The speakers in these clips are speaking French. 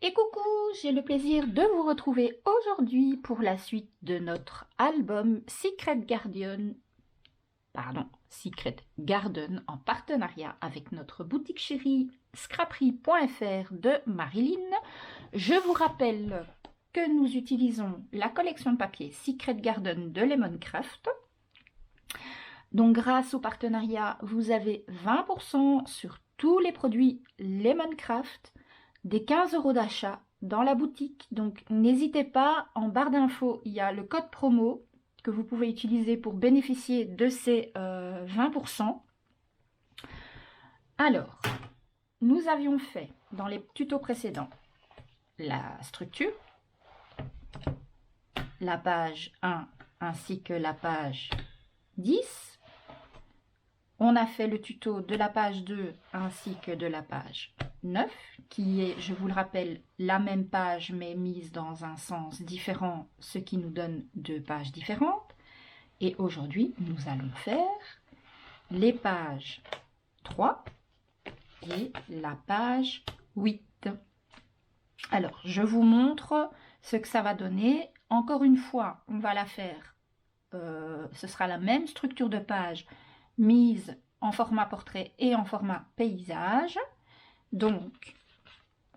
Et coucou, j'ai le plaisir de vous retrouver aujourd'hui pour la suite de notre album Secret Garden en partenariat avec notre boutique chérie scraperie.fr de Marilyn. Je vous rappelle que nous utilisons la collection de papier Secret Garden de Lemoncraft. Donc grâce au partenariat, vous avez 20% sur tous les produits Lemoncraft, des 15 € d'achat dans la boutique. Donc n'hésitez pas, en barre d'infos, il y a le code promo que vous pouvez utiliser pour bénéficier de ces 20%. Alors, nous avions fait dans les tutos précédents la structure, la page 1 ainsi que la page 10. On a fait le tuto de la page 2 ainsi que de la page 9, qui est, je vous le rappelle, la même page mais mise dans un sens différent, ce qui nous donne 2 pages différentes. Et aujourd'hui, nous allons faire les pages 3 et la page 8. Alors, je vous montre ce que ça va donner. Encore une fois, on va la faire, ce sera la même structure de page, mise en format portrait et en format paysage. Donc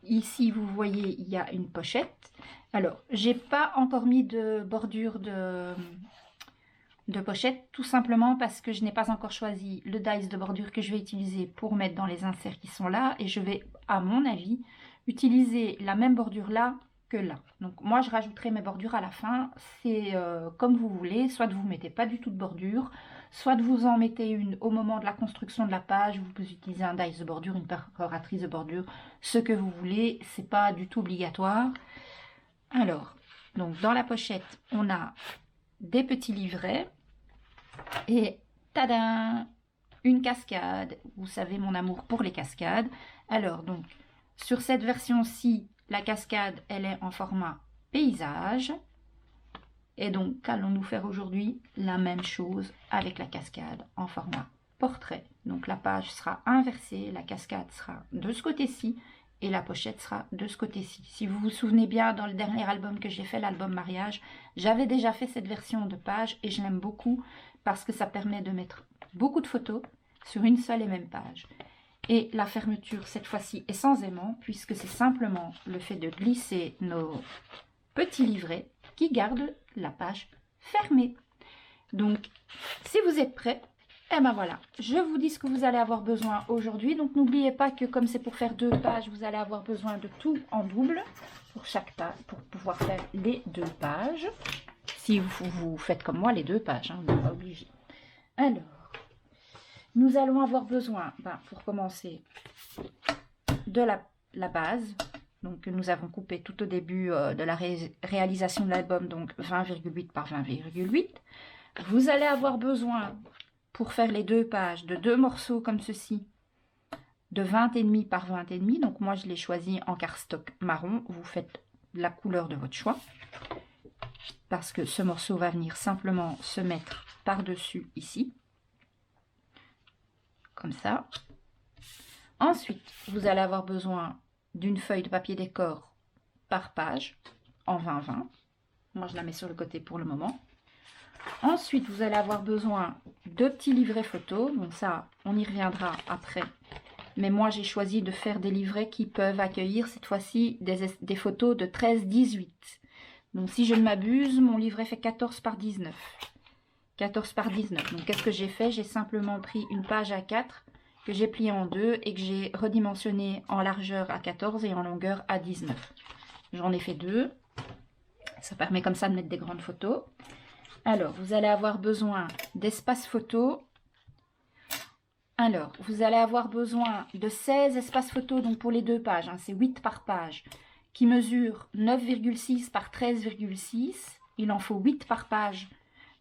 ici vous voyez il y a une pochette. Alors j'ai pas encore mis de bordure de pochette, tout simplement parce que je n'ai pas encore choisi le dies de bordure que je vais utiliser pour mettre dans les inserts qui sont là, et je vais, à mon avis, utiliser la même bordure là que là. Donc moi je rajouterai mes bordures à la fin, c'est comme vous voulez, soit vous mettez pas du tout de bordure, soit vous en mettez une au moment de la construction de la page, vous pouvez utiliser un dies de bordure, une perforatrice de bordure, ce que vous voulez, c'est pas du tout obligatoire. Alors, donc dans la pochette, on a des petits livrets et tadam, une cascade. Vous savez mon amour pour les cascades. Alors donc, sur cette version-ci, la cascade, elle est en format paysage. Et donc, allons-nous faire aujourd'hui la même chose avec la cascade en format portrait. Donc, la page sera inversée, la cascade sera de ce côté-ci et la pochette sera de ce côté-ci. Si vous vous souvenez bien, dans le dernier album que j'ai fait, l'album mariage, j'avais déjà fait cette version de page et je l'aime beaucoup parce que ça permet de mettre beaucoup de photos sur une seule et même page. Et la fermeture, cette fois-ci, est sans aimant, puisque c'est simplement le fait de glisser nos petits livrets qui gardent la page fermée. Donc, si vous êtes prêts, et ben voilà, je vous dis ce que vous allez avoir besoin aujourd'hui. Donc, n'oubliez pas que comme c'est pour faire 2 pages, vous allez avoir besoin de tout en double pour chaque page, pour pouvoir faire les 2 pages. Si vous faites comme moi, les 2 pages, hein, vous n'êtes pas obligé. Alors, nous allons avoir besoin, pour commencer, de la base, donc que nous avons coupé tout au début de la réalisation de l'album, donc 20,8 par 20,8. Vous allez avoir besoin, pour faire les 2 pages, de 2 morceaux comme ceci, de 20,5 par 20,5. Donc moi je l'ai choisi en cardstock marron. Vous faites la couleur de votre choix, parce que ce morceau va venir simplement se mettre par-dessus ici. Comme ça. Ensuite, vous allez avoir besoin d'une feuille de papier décor par page en 20-20. Moi, je la mets sur le côté pour le moment. Ensuite, vous allez avoir besoin de petits livrets photos. Donc ça, on y reviendra après. Mais moi, j'ai choisi de faire des livrets qui peuvent accueillir cette fois-ci des photos de 13-18. Donc si je ne m'abuse, mon livret fait 14 par 19. 14 par 19. Donc, qu'est-ce que j'ai fait? J'ai simplement pris une page A4 que j'ai pliée en 2 et que j'ai redimensionnée en largeur à 14 et en longueur à 19. J'en ai fait 2. Ça permet comme ça de mettre des grandes photos. Alors, vous allez avoir besoin d'espaces photos. Alors, vous allez avoir besoin de 16 espaces photos, donc pour les 2 pages, hein, c'est 8 par page, qui mesurent 9,6 par 13,6. Il en faut 8 par page,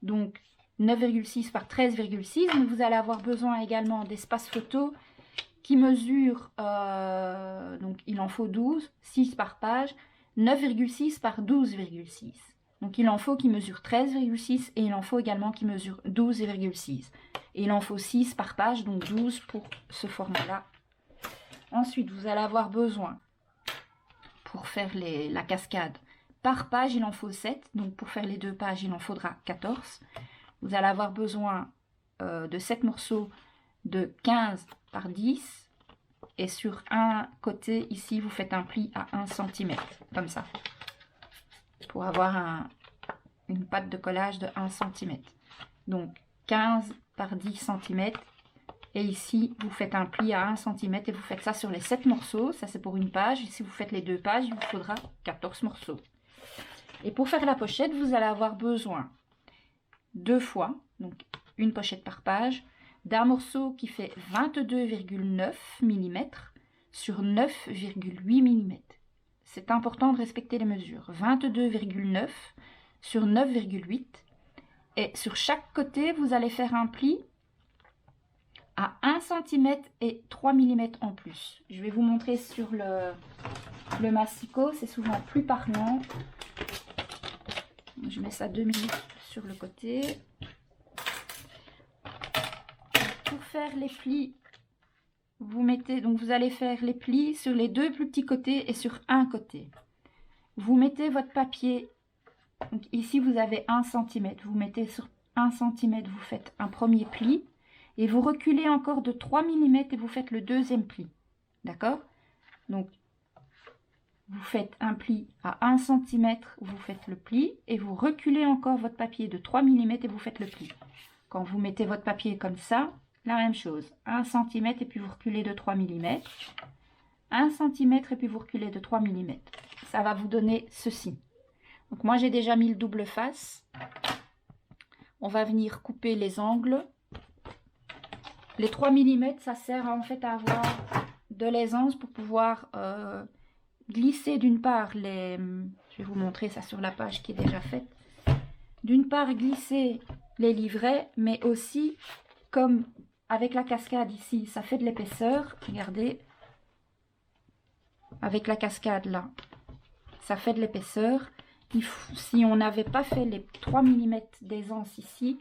donc 9,6 par 13,6, mais vous allez avoir besoin également d'espace photo qui mesure, donc il en faut 12, 6 par page, 9,6 par 12,6. Donc il en faut qui mesure 13,6 et il en faut également qui mesure 12,6. Et il en faut 6 par page, donc 12 pour ce format-là. Ensuite, vous allez avoir besoin, pour faire la cascade. Par page, il en faut 7. Donc, pour faire les 2 pages, il en faudra 14. Vous allez avoir besoin de 7 morceaux de 15 par 10. Et sur un côté, ici, vous faites un pli à 1 cm. Comme ça. Pour avoir une patte de collage de 1 cm. Donc, 15 par 10 cm. Et ici, vous faites un pli à 1 cm et vous faites ça sur les 7 morceaux. Ça, c'est pour une page. Et si vous faites les 2 pages, il vous faudra 14 morceaux. Et pour faire la pochette, vous allez avoir besoin 2 fois, donc une pochette par page, d'un morceau qui fait 22,9 mm sur 9,8 mm. C'est important de respecter les mesures. 22,9 sur 9,8. Et sur chaque côté, vous allez faire un pli à 1 cm et 3 mm en plus. Je vais vous montrer sur le massicot, c'est souvent plus parlant. Je mets ça 2 minutes sur le côté. Pour faire les plis, vous allez faire les plis sur les 2 plus petits côtés et sur un côté. Vous mettez votre papier, donc ici vous avez 1 cm, vous mettez sur 1 cm, vous faites un premier pli. Et vous reculez encore de 3 mm et vous faites le deuxième pli. D'accord? Donc, vous faites un pli à 1 cm, vous faites le pli. Et vous reculez encore votre papier de 3 mm et vous faites le pli. Quand vous mettez votre papier comme ça, la même chose. 1 cm et puis vous reculez de 3 mm. 1 cm et puis vous reculez de 3 mm. Ça va vous donner ceci. Donc, moi, j'ai déjà mis le double face. On va venir couper les angles. Les 3 mm, ça sert en fait à avoir de l'aisance pour pouvoir glisser d'une part je vais vous montrer ça sur la page qui est déjà faite. D'une part glisser les livrets, mais aussi comme avec la cascade ici, ça fait de l'épaisseur. Regardez, avec la cascade là, ça fait de l'épaisseur. Si on n'avait pas fait les 3 mm d'aisance ici,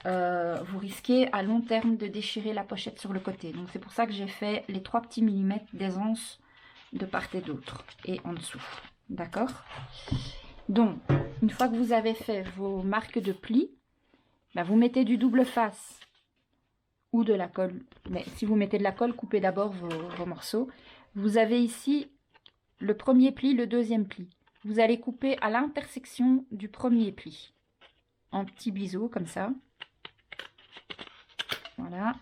vous risquez à long terme de déchirer la pochette sur le côté. Donc c'est pour ça que j'ai fait les 3 petits millimètres d'aisance de part et d'autre et en dessous. D'accord? Donc une fois que vous avez fait vos marques de plis, ben, vous mettez du double face ou de la colle. Mais si vous mettez de la colle, coupez d'abord vos morceaux. Vous avez ici le premier pli, le deuxième pli. Vous allez couper à l'intersection du premier pli en petits biseaux comme ça. Voilà.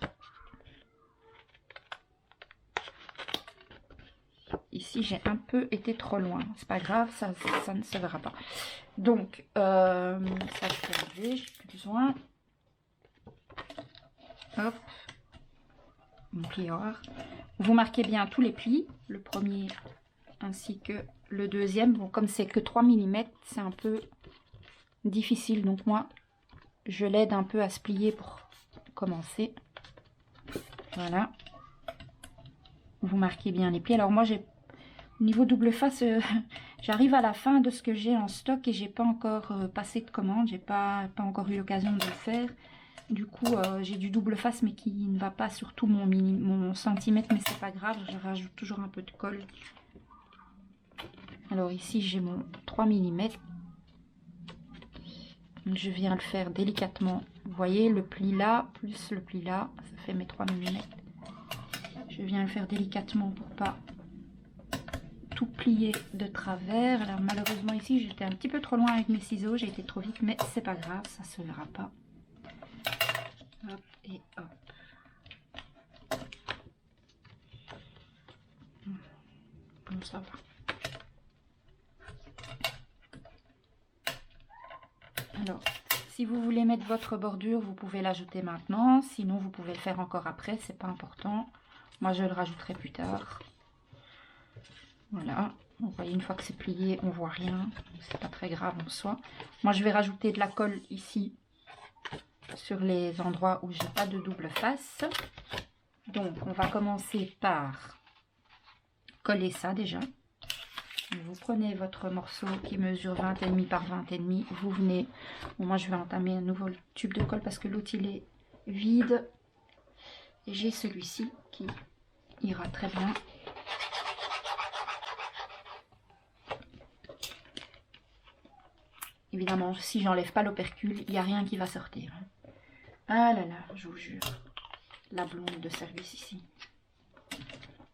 Ici, j'ai un peu été trop loin. C'est pas grave, ça ne se verra pas. Donc, ça, je peux enlever, j'ai plus besoin. Hop. Mon plieur. Vous marquez bien tous les plis, le premier ainsi que le deuxième. Bon, comme c'est que 3 mm, c'est un peu difficile. Donc, moi, je l'aide un peu à se plier pour commencer. Voilà. Vous marquez bien les plis. Alors moi, j'ai au niveau double face, j'arrive à la fin de ce que j'ai en stock et j'ai pas encore passé de commande. J'ai pas encore eu l'occasion de le faire. Du coup, j'ai du double face mais qui ne va pas sur tout mon centimètre, mais c'est pas grave. Je rajoute toujours un peu de colle. Alors ici, j'ai mon 3 mm. Je viens le faire délicatement. Vous voyez, le pli là, plus le pli là, ça fait mes 3 mm. Je viens le faire délicatement pour pas tout plier de travers. Alors malheureusement ici, j'étais un petit peu trop loin avec mes ciseaux. J'ai été trop vite, mais c'est pas grave, ça se verra pas. Hop et hop. Comme ça va. Alors, si vous voulez mettre votre bordure, vous pouvez l'ajouter maintenant. Sinon, vous pouvez le faire encore après, c'est pas important. Moi, je le rajouterai plus tard. Voilà. Vous voyez, une fois que c'est plié, on voit rien. C'est pas très grave en soi. Moi, je vais rajouter de la colle ici sur les endroits où j'ai pas de double face. Donc, on va commencer par coller ça déjà. Vous prenez votre morceau qui mesure 20,5 par 20,5. Vous venez. Bon, moi, je vais entamer un nouveau tube de colle parce que l'autre, il est vide. Et j'ai celui-ci qui ira très bien. évidemment, si j'enlève pas l'opercule, il n'y a rien qui va sortir. Ah là là, je vous jure. La blonde de service ici.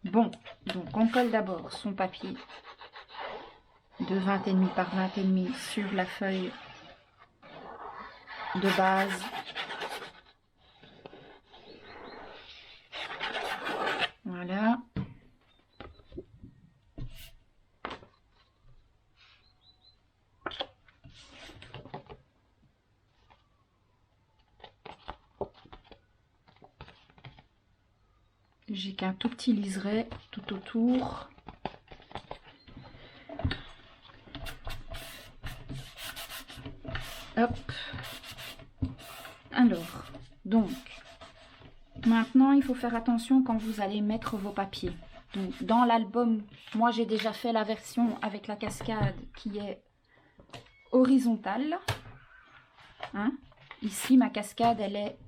Bon, donc on colle d'abord son papier de 20,5 par 20,5 sur la feuille de base. Voilà. J'ai qu'un tout petit liseré tout autour. Hop. Alors, donc, maintenant, il faut faire attention quand vous allez mettre vos papiers. Donc, dans l'album, moi, j'ai déjà fait la version avec la cascade qui est horizontale. Hein? Ici, ma cascade, elle est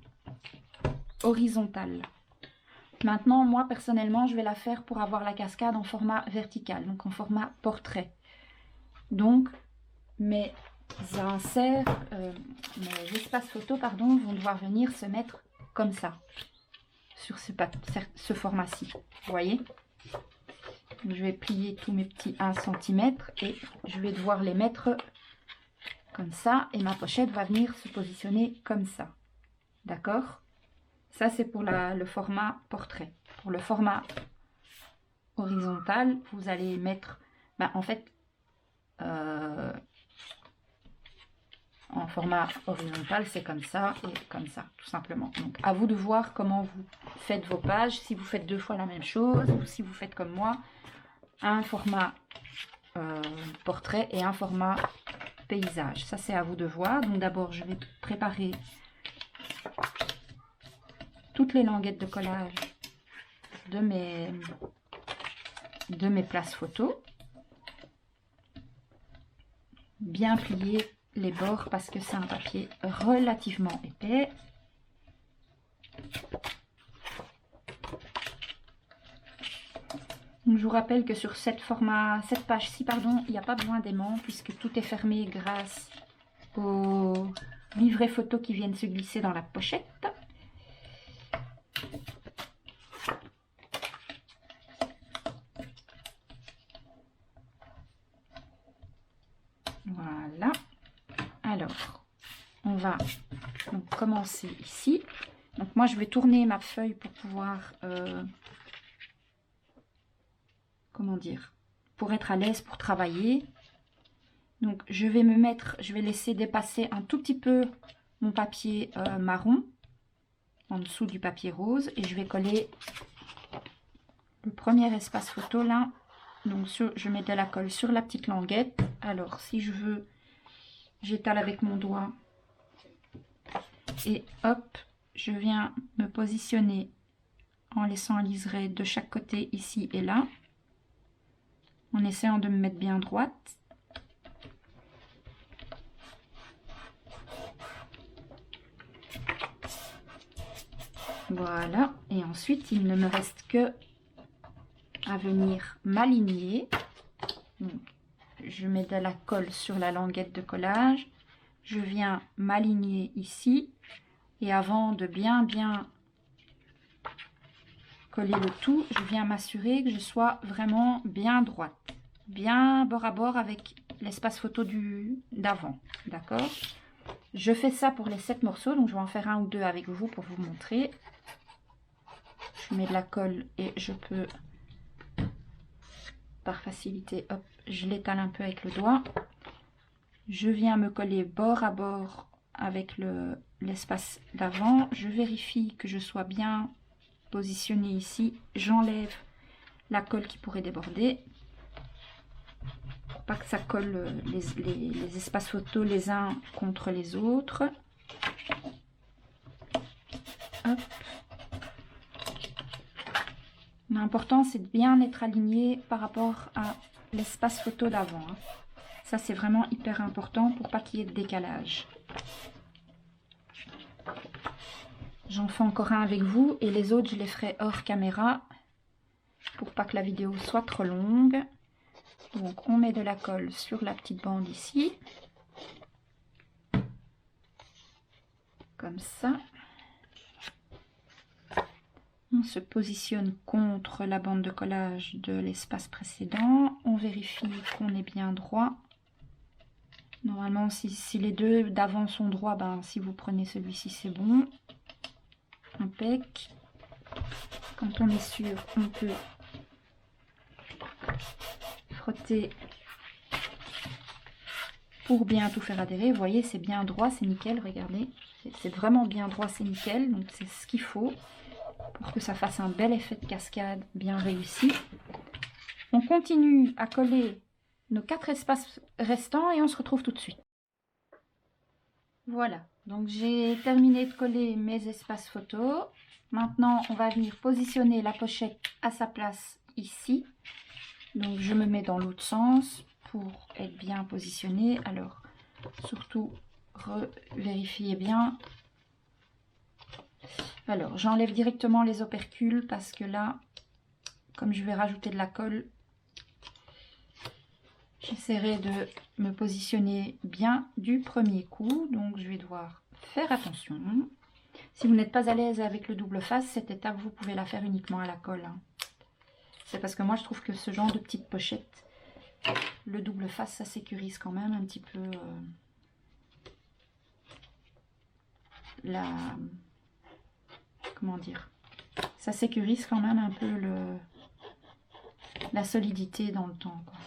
horizontale. Maintenant, moi, personnellement, je vais la faire pour avoir la cascade en format vertical, donc en format portrait. Donc, mes inserts, mes espaces photos, pardon, vont devoir venir se mettre comme ça, sur ce format-ci. Vous voyez? Je vais plier tous mes petits 1 cm et je vais devoir les mettre comme ça. Et ma pochette va venir se positionner comme ça. D'accord? Ça, c'est pour le format portrait. Pour le format horizontal, vous allez mettre, en fait, en format horizontal, c'est comme ça et comme ça, tout simplement. Donc, à vous de voir comment vous faites vos pages. Si vous faites 2 fois la même chose ou si vous faites comme moi, un format portrait et un format paysage. Ça, c'est à vous de voir. Donc, d'abord, je vais préparer toutes les languettes de collage de mes places photos. Bien plier les bords parce que c'est un papier relativement épais. Donc, je vous rappelle que sur cette page-ci, pardon, il n'y a pas besoin d'aimant puisque tout est fermé grâce aux livrets photos qui viennent se glisser dans la pochette. Voilà. Alors, on va donc commencer ici. Donc moi, je vais tourner ma feuille pour pouvoir, comment dire, pour être à l'aise pour travailler. Donc je vais laisser dépasser un tout petit peu mon papier marron en dessous du papier rose et je vais coller le premier espace photo là. Donc je mets de la colle sur la petite languette. Alors si je veux, j'étale avec mon doigt et hop, je viens me positionner en laissant un liseré de chaque côté ici et là, en essayant de me mettre bien droite. Voilà, et ensuite il ne me reste que à venir m'aligner. Je mets de la colle sur la languette de collage, je viens m'aligner ici et avant de bien coller le tout, je viens m'assurer que je sois vraiment bien droite, bien bord à bord avec l'espace photo d'avant, d'accord? Je fais ça pour les 7 morceaux, donc je vais en faire un ou deux avec vous pour vous montrer. Je mets de la colle et je peux, par facilité, hop, je l'étale un peu avec le doigt. Je viens me coller bord à bord avec l'espace d'avant. Je vérifie que je sois bien positionnée ici. J'enlève la colle qui pourrait déborder. Pour pas que ça colle les espaces photos les uns contre les autres. Hop. L'important, c'est de bien être aligné par rapport à l'espace photo d'avant. Hein. Ça, c'est vraiment hyper important pour pas qu'il y ait de décalage. J'en fais encore un avec vous et les autres, je les ferai hors caméra pour pas que la vidéo soit trop longue. Donc, on met de la colle sur la petite bande ici. comme ça. On se positionne contre la bande de collage de l'espace précédent. On vérifie qu'on est bien droit. Normalement, si les deux d'avant sont droits, ben, si vous prenez celui-ci, c'est bon. Impec. Quand on est sûr, on peut frotter pour bien tout faire adhérer. Vous voyez, c'est bien droit, c'est nickel, regardez. C'est vraiment bien droit, c'est nickel. Donc c'est ce qu'il faut pour que ça fasse un bel effet de cascade bien réussi. On continue à coller nos 4 espaces restants et on se retrouve tout de suite. Voilà, donc j'ai terminé de coller mes espaces photos. Maintenant, on va venir positionner la pochette à sa place ici. Donc je me mets dans l'autre sens pour être bien positionné. Alors, surtout, vérifiez bien. Alors, j'enlève directement les opercules parce que là, comme je vais rajouter de la colle, j'essaierai de me positionner bien du premier coup. Donc, je vais devoir faire attention. Si vous n'êtes pas à l'aise avec le double face, cette étape, vous pouvez la faire uniquement à la colle. C'est parce que moi, je trouve que ce genre de petite pochette, le double face, ça sécurise quand même un petit peu comment dire, ça sécurise quand même un peu la solidité dans le temps, quoi.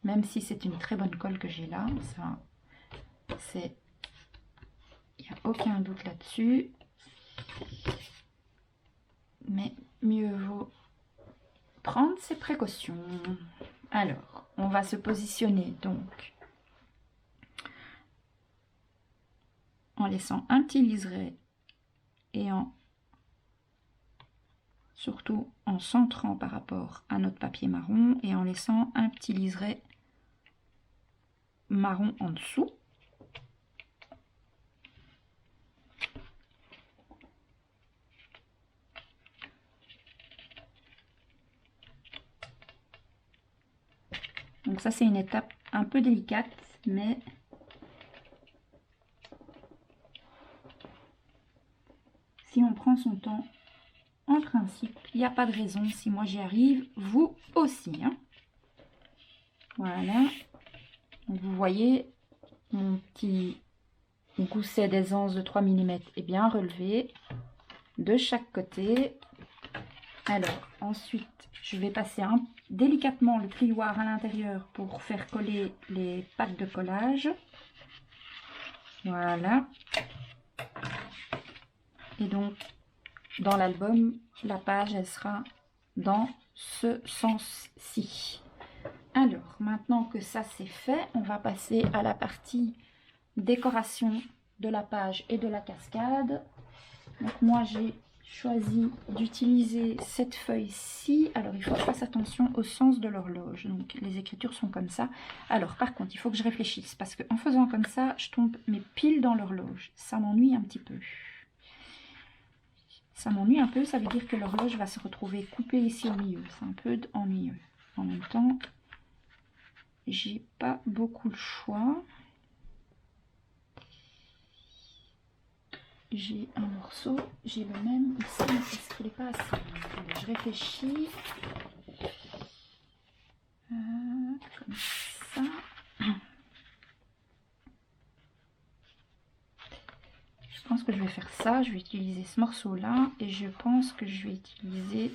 Même si c'est une très bonne colle que j'ai là, ça, c'est, il n'y a aucun doute là-dessus. Mais mieux vaut prendre ses précautions. Alors, on va se positionner donc en laissant un petit liseré et surtout en centrant par rapport à notre papier marron et en laissant un petit liseré marron en dessous. Donc ça, c'est une étape un peu délicate, mais si on prend son temps, en principe, il n'y a pas de raison. Si moi j'y arrive, vous aussi, hein. Voilà. Donc vous voyez, mon petit gousset d'aisance de 3 mm est bien relevé de chaque côté. Alors, ensuite, je vais passer délicatement le plioir à l'intérieur pour faire coller les pattes de collage. Voilà. Et donc, dans l'album, la page, elle sera dans ce sens-ci. Alors, maintenant que ça c'est fait, on va passer à la partie décoration de la page et de la cascade. Donc moi, j'ai choisi d'utiliser cette feuille-ci. Alors, il faut que je fasse attention au sens de l'horloge. Donc, les écritures sont comme ça. Alors, par contre, il faut que je réfléchisse parce qu'en faisant comme ça, je tombe mais pile dans l'horloge. Ça m'ennuie un petit peu. Ça m'ennuie un peu, ça veut dire que l'horloge va se retrouver coupée ici au milieu. C'est un peu ennuyeux. En même temps, j'ai pas beaucoup le choix. J'ai un morceau, j'ai le même ici, mais est-ce qu'il n'est pas assez? Alors, je réfléchis. Comme ça. Je pense que je vais faire ça. Je vais utiliser ce morceau-là et je pense que je vais utiliser...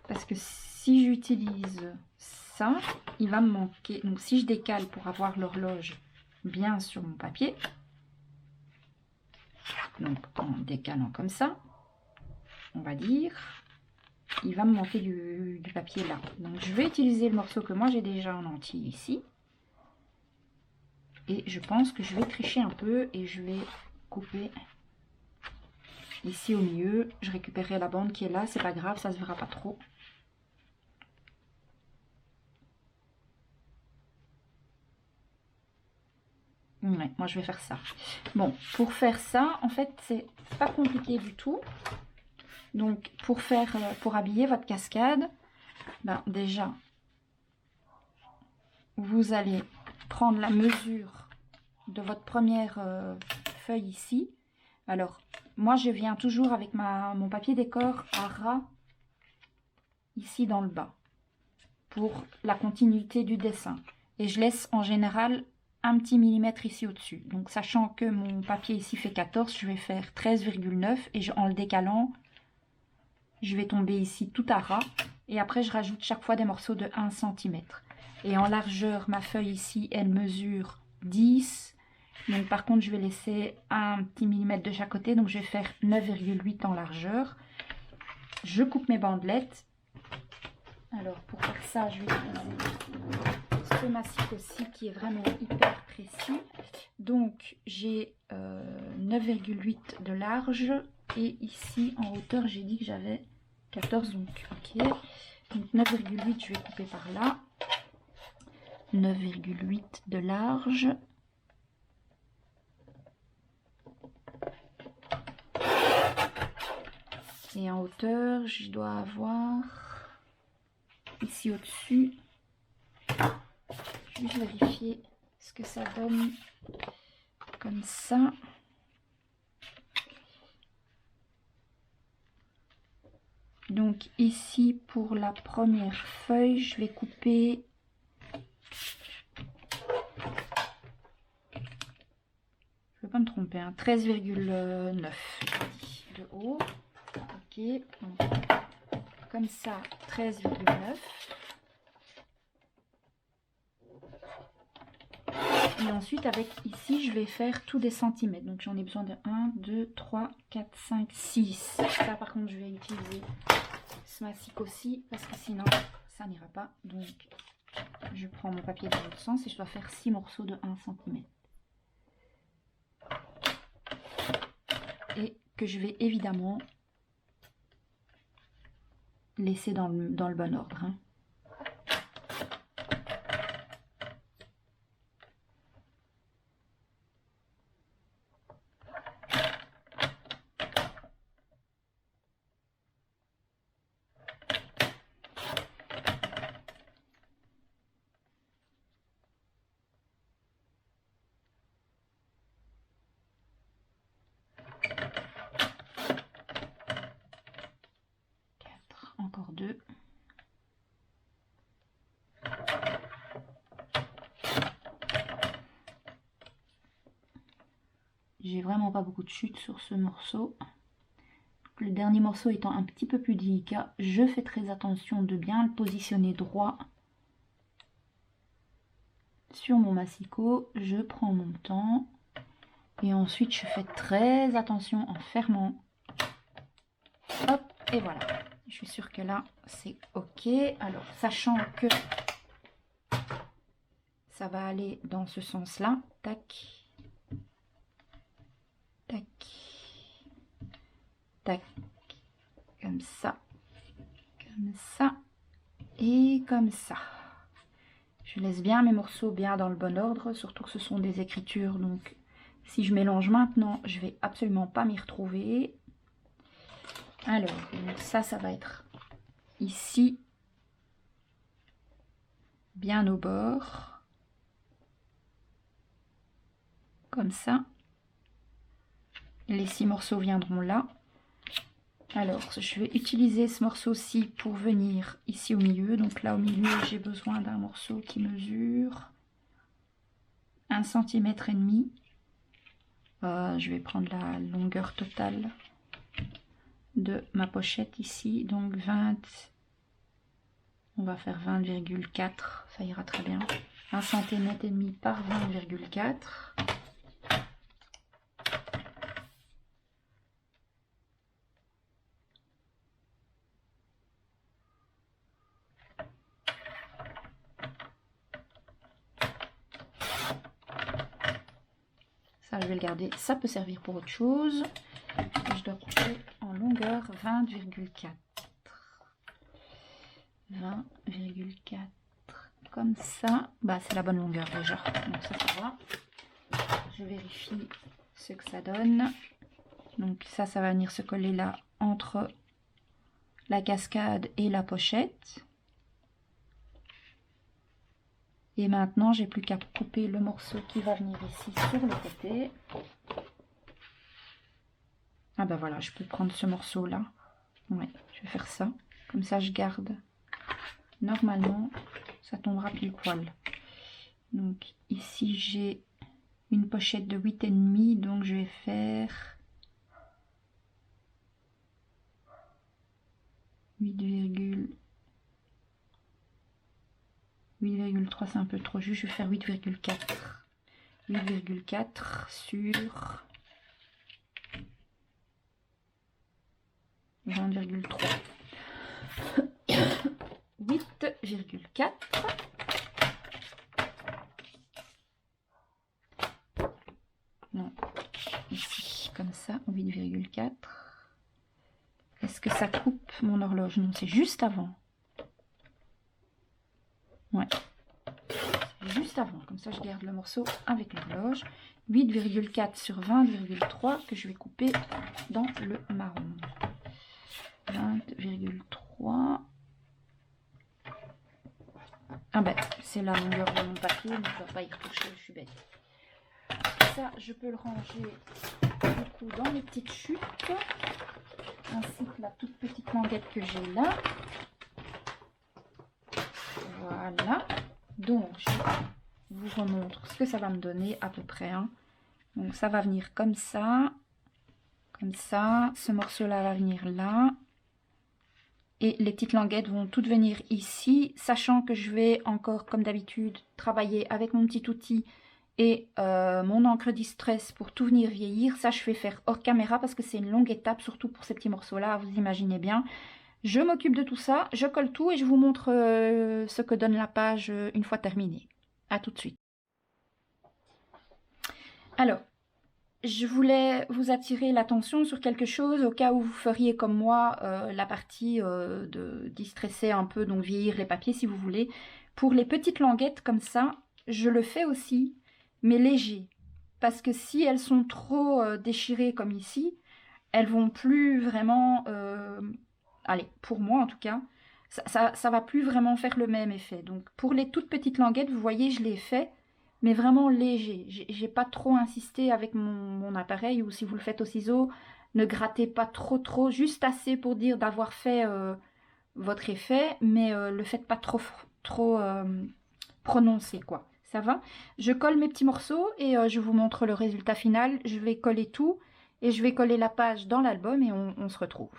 Parce que si j'utilise ça, il va me manquer... Donc, si je décale pour avoir l'horloge bien sur mon papier... Donc en décalant comme ça, on va dire, il va me manquer du papier là. Donc je vais utiliser le morceau que moi j'ai déjà en entier ici. Et je pense que je vais tricher un peu et je vais couper ici au milieu. Je récupérerai la bande qui est là, c'est pas grave, ça se verra pas trop. Ouais, moi je vais faire ça. Bon, pour faire ça, en fait, c'est pas compliqué du tout. Donc, pour habiller votre cascade, ben, déjà, vous allez prendre la mesure de votre première feuille ici. Alors, moi, je viens toujours avec mon papier décor à ras ici dans le bas pour la continuité du dessin. Et je laisse en général un petit millimètre ici au-dessus. Donc, sachant que mon papier ici fait 14, je vais faire 13,9 et en le décalant, je vais tomber ici tout à ras. Et après, je rajoute chaque fois des morceaux de 1 cm. Et en largeur, ma feuille ici, elle mesure 10. Donc, par contre, je vais laisser un petit millimètre de chaque côté. Donc, je vais faire 9,8 en largeur. Je coupe mes bandelettes. Alors, pour faire ça, je vais utiliser ce mastic aussi qui est vraiment hyper précis. Donc, j'ai 9,8 de large. Et ici, en hauteur, j'ai dit que j'avais 14. Donc, ok. Donc, 9,8, je vais couper par là. 9,8 de large. Et en hauteur, je dois avoir ici au-dessus. Je vais juste vérifier ce que ça donne comme ça. Donc ici, pour la première feuille, je vais couper... Je ne vais pas me tromper, hein, 13,9 de haut. Ok, donc, comme ça, 13,9. Et ensuite, avec ici, je vais faire tous des centimètres. Donc, j'en ai besoin de 1, 2, 3, 4, 5, 6. Ça, par contre, je vais utiliser ce mastic aussi parce que sinon, ça n'ira pas. Donc, je prends mon papier dans l'autre sens et je dois faire 6 morceaux de 1 cm. Et que je vais évidemment laisser dans le bon ordre. Hein. Encore 2. J'ai vraiment pas beaucoup de chute sur ce morceau. Le dernier morceau étant un petit peu plus délicat, je fais très attention de bien le positionner droit sur mon massicot. Je prends mon temps et ensuite je fais très attention en fermant. Hop, et voilà. Je suis sûre que là, c'est ok. Alors, sachant que ça va aller dans ce sens-là. Tac. Tac. Tac. Comme ça. Comme ça. Et comme ça. Je laisse bien mes morceaux bien dans le bon ordre. Surtout que ce sont des écritures. Donc, si je mélange maintenant, je vais absolument pas m'y retrouver. Alors, donc ça va être ici, bien au bord, comme ça. Les 6 morceaux viendront là. Alors, je vais utiliser ce morceau-ci pour venir ici au milieu. Donc là, au milieu, j'ai besoin d'un morceau qui mesure 1,5 cm. Je vais prendre la longueur totale de ma pochette ici, donc 20, on va faire 20,4, ça ira très bien. 1,5 cm par 20,4. Ça, je vais le garder, ça peut servir pour autre chose. Je dois couper en longueur 20,4. 20,4 comme ça. Bah, c'est la bonne longueur déjà, donc ça va. Je vérifie ce que ça donne. Donc ça va venir se coller là entre la cascade et la pochette. Et maintenant, j'ai plus qu'à couper le morceau qui va venir ici sur le côté. Ah ben voilà, je peux prendre ce morceau-là. Ouais, je vais faire ça. Comme ça, je garde. Normalement, ça tombera pile poil. Donc ici, j'ai une pochette de 8,5. Donc je vais faire 8,3, c'est un peu trop juste. Je vais faire 8,4. 8,4 sur 20,3. 8,4. Non, ici, comme ça, 8,4. Est-ce que ça coupe mon horloge? Non, c'est juste avant. Ouais, c'est juste avant. Comme ça, je garde le morceau avec l'horloge. 8,4 sur 20,3 que je vais couper dans le marron. 20,3. Ah ben, c'est la longueur de mon papier, mais je ne dois pas y retoucher, je suis bête. Ça, je peux le ranger du coup dans les petites chutes, ainsi que la toute petite languette que j'ai là. Voilà. Donc, je vous remontre ce que ça va me donner à peu près. Hein. Donc, ça va venir comme ça. Comme ça. Ce morceau-là va venir là. Et les petites languettes vont toutes venir ici, sachant que je vais encore, comme d'habitude, travailler avec mon petit outil et mon encre distress pour tout venir vieillir. Ça, je vais faire hors caméra parce que c'est une longue étape, surtout pour ces petits morceaux-là, vous imaginez bien. Je m'occupe de tout ça, je colle tout et je vous montre ce que donne la page une fois terminée. A tout de suite. Alors, je voulais vous attirer l'attention sur quelque chose au cas où vous feriez comme moi la partie de distresser un peu, donc vieillir les papiers si vous voulez. Pour les petites languettes comme ça, je le fais aussi, mais léger. Parce que si elles sont trop déchirées comme ici, elles vont plus vraiment... allez, pour moi en tout cas, ça va plus vraiment faire le même effet. Donc pour les toutes petites languettes, vous voyez, je l'ai fait, mais vraiment léger. J'ai pas trop insisté avec mon appareil, ou si vous le faites au ciseau, ne grattez pas trop, juste assez pour dire d'avoir fait votre effet, mais le faites pas trop prononcé, quoi. Ça va? Je colle mes petits morceaux et je vous montre le résultat final. Je vais coller tout et je vais coller la page dans l'album et on se retrouve.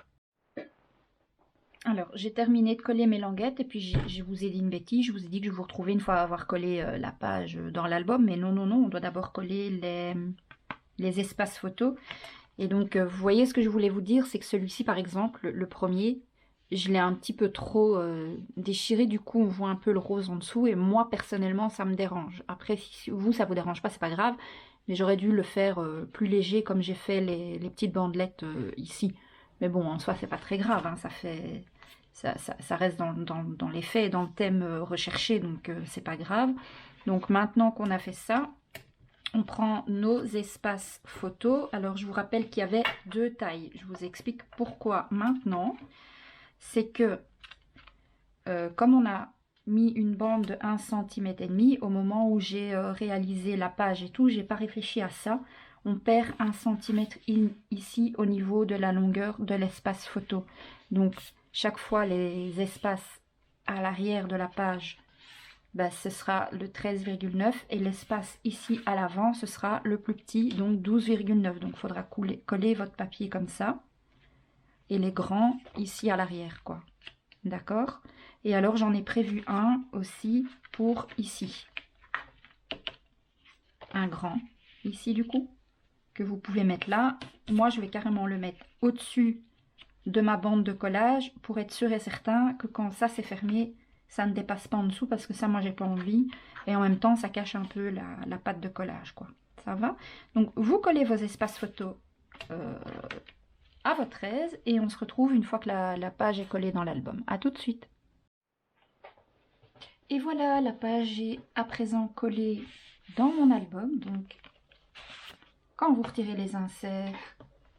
Alors, j'ai terminé de coller mes languettes et puis je vous ai dit une bêtise. Je vous ai dit que je vous retrouvais une fois avoir collé la page dans l'album. Mais non, on doit d'abord coller les espaces photos. Et donc, vous voyez, ce que je voulais vous dire, c'est que celui-ci, par exemple, le premier, je l'ai un petit peu trop déchiré. Du coup, on voit un peu le rose en dessous. Et moi, personnellement, ça me dérange. Après, si vous, ça vous dérange pas, c'est pas grave. Mais j'aurais dû le faire plus léger, comme j'ai fait les petites bandelettes ici. Mais bon, en soi, c'est pas très grave. Hein, ça reste dans les faits et dans le thème recherché. Donc, c'est pas grave. Donc, maintenant qu'on a fait ça, on prend nos espaces photos. Alors, je vous rappelle qu'il y avait deux tailles. Je vous explique pourquoi maintenant. C'est que, comme on a mis une bande de 1,5 cm, au moment où j'ai réalisé la page et tout, j'ai pas réfléchi à ça. On perd 1 cm ici au niveau de la longueur de l'espace photo. Donc, chaque fois, les espaces à l'arrière de la page, ce sera le 13,9 et l'espace ici à l'avant, ce sera le plus petit, donc 12,9. Donc, il faudra coller votre papier comme ça. Et les grands ici à l'arrière, quoi. D'accord? Et alors, j'en ai prévu un aussi pour ici. Un grand, ici du coup, que vous pouvez mettre là. Moi, je vais carrément le mettre au-dessus de ma bande de collage pour être sûr et certain que quand ça c'est fermé, ça ne dépasse pas en dessous parce que ça, moi, j'ai pas envie. Et en même temps, ça cache un peu la pâte de collage, quoi. Ça va? Donc, vous collez vos espaces photos à votre aise et on se retrouve une fois que la page est collée dans l'album. À tout de suite. Et voilà, la page est à présent collée dans mon album. Donc, quand vous retirez les inserts,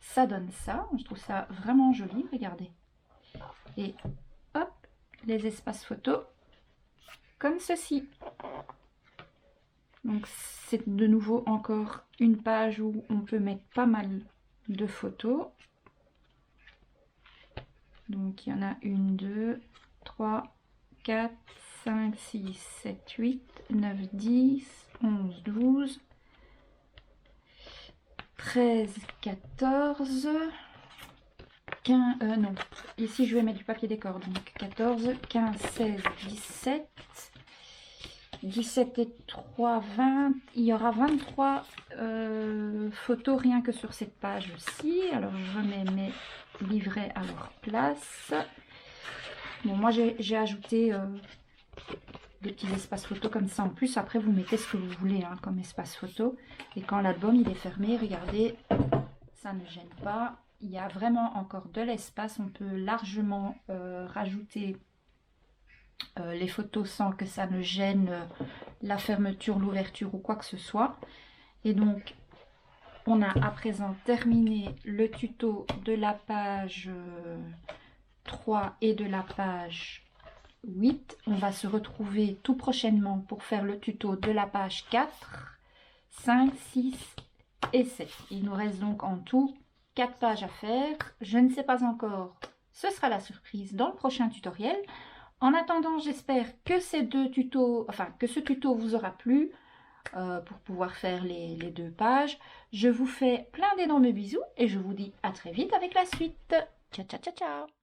ça donne ça. Je trouve ça vraiment joli, regardez. Et hop, les espaces photos, comme ceci. Donc, c'est de nouveau encore une page où on peut mettre pas mal de photos. Donc, il y en a 1, 2, 3, 4, 5, 6, 7, 8, 9, 10, 11, 12, 13, 14, 15, non, ici je vais mettre du papier décor, donc 14, 15, 16, 17, 17 et 3, 20, il y aura 23 photos rien que sur cette page-ci. Alors je remets mes livrets à leur place. Bon, moi j'ai ajouté des petits espaces photo comme ça en plus. Après vous mettez ce que vous voulez hein, comme espace photo. Et quand l'album il est fermé, regardez, ça ne gêne pas. Il y a vraiment encore de l'espace. On peut largement rajouter les photos sans que ça ne gêne la fermeture, l'ouverture ou quoi que ce soit. Et donc on a à présent terminé le tuto de la page 3 et de la page 8. On va se retrouver tout prochainement pour faire le tuto de la page 4, 5, 6 et 7. Il nous reste donc en tout 4 pages à faire. Je ne sais pas encore, ce sera la surprise dans le prochain tutoriel. En attendant, j'espère que ces deux tutos, enfin que ce tuto vous aura plu pour pouvoir faire les 2 pages. Je vous fais plein d'énormes bisous et je vous dis à très vite avec la suite. Ciao, ciao, ciao, ciao.